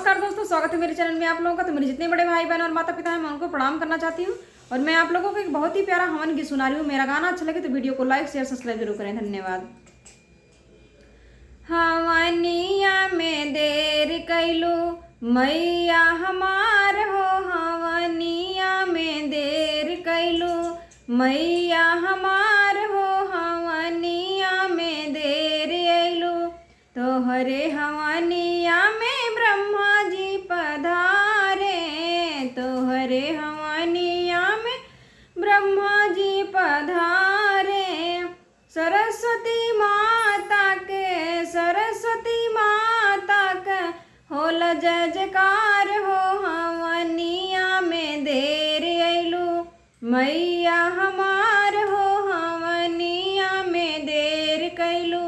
नमस्कार दोस्तों, स्वागत है मेरे चैनल में आप लोगों का। तो मेरे जितने बड़े भाई बहन और माता पिता हैं मैं उनको प्रणाम करना चाहती हूँ। और मैं आप लोगों को एक बहुत ही प्यारा हवन गीत सुना रही हूँ। मेरा गाना अच्छा लगे तो वीडियो को लाइक शेयर सब्सक्राइब जरूर करें। धन्यवाद। हवनिया में देर कैलू मैया हमार हो, हवनिया में देर कैलू मैया हमार हो, हवनिया में देर अयलू तोहरे हवनिया में ब्रह्मा जी पधारे, तोहरे हवनिया में ब्रह्मा जी पधारे। सरस्वती माता के, सरस्वती माता के होल जय जयकार हो, हवनिया में देर अयलू मैया हमार हो, हवनिया में देर कैलू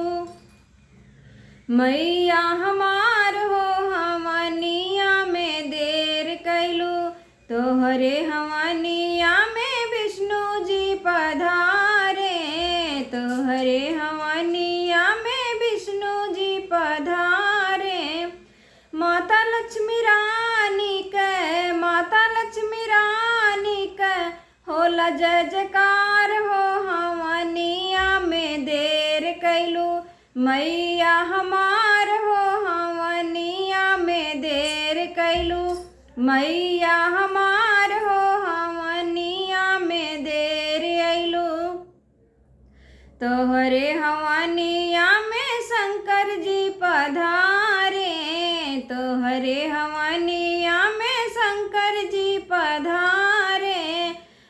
मैया हमार हो, हवनिया में देर कैलू तोहरे हवनिया में विष्णु जी पधारे, तोहरे हवनिया में विष्णु जी पधारे। माता लक्ष्मी रानी के, माता लक्ष्मी रानी के होला जय जयकार हो, हवनिया में देर कैलू मैया हमार हो, हवनिया में देर कैलू मैया हमार हो, हवनिया में देर अयलू तोहरे हवनिया में शंकर जी पधारे, तोहरे हवनिया में शंकर जी पधारे।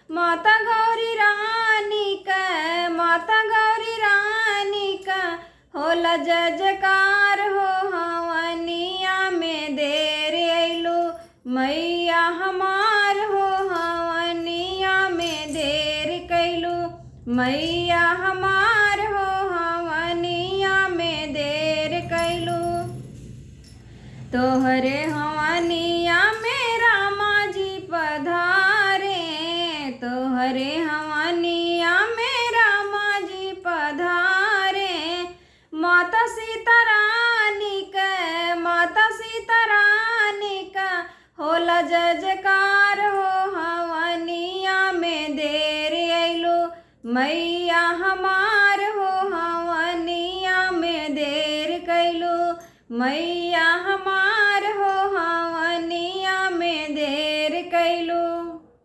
माता गौरी रानी का, माता गौरी रानी का होला जय जयकार हो, हवनिया में देर अयलू मैया हमार हो, हवनिया में देर कैलू मैया हमार हो, हवनिया में देर कैलू तोहरे हवनिया में रामा जी पधारे, तोहरे हवनिया में रामा जी पधारे। माता सीता रानी का, माता सीता रानी का होला जय जयकार हो, हवनिया में देर अयलू मैया हमार हो, हवनिया में देर कैलू मैया हमार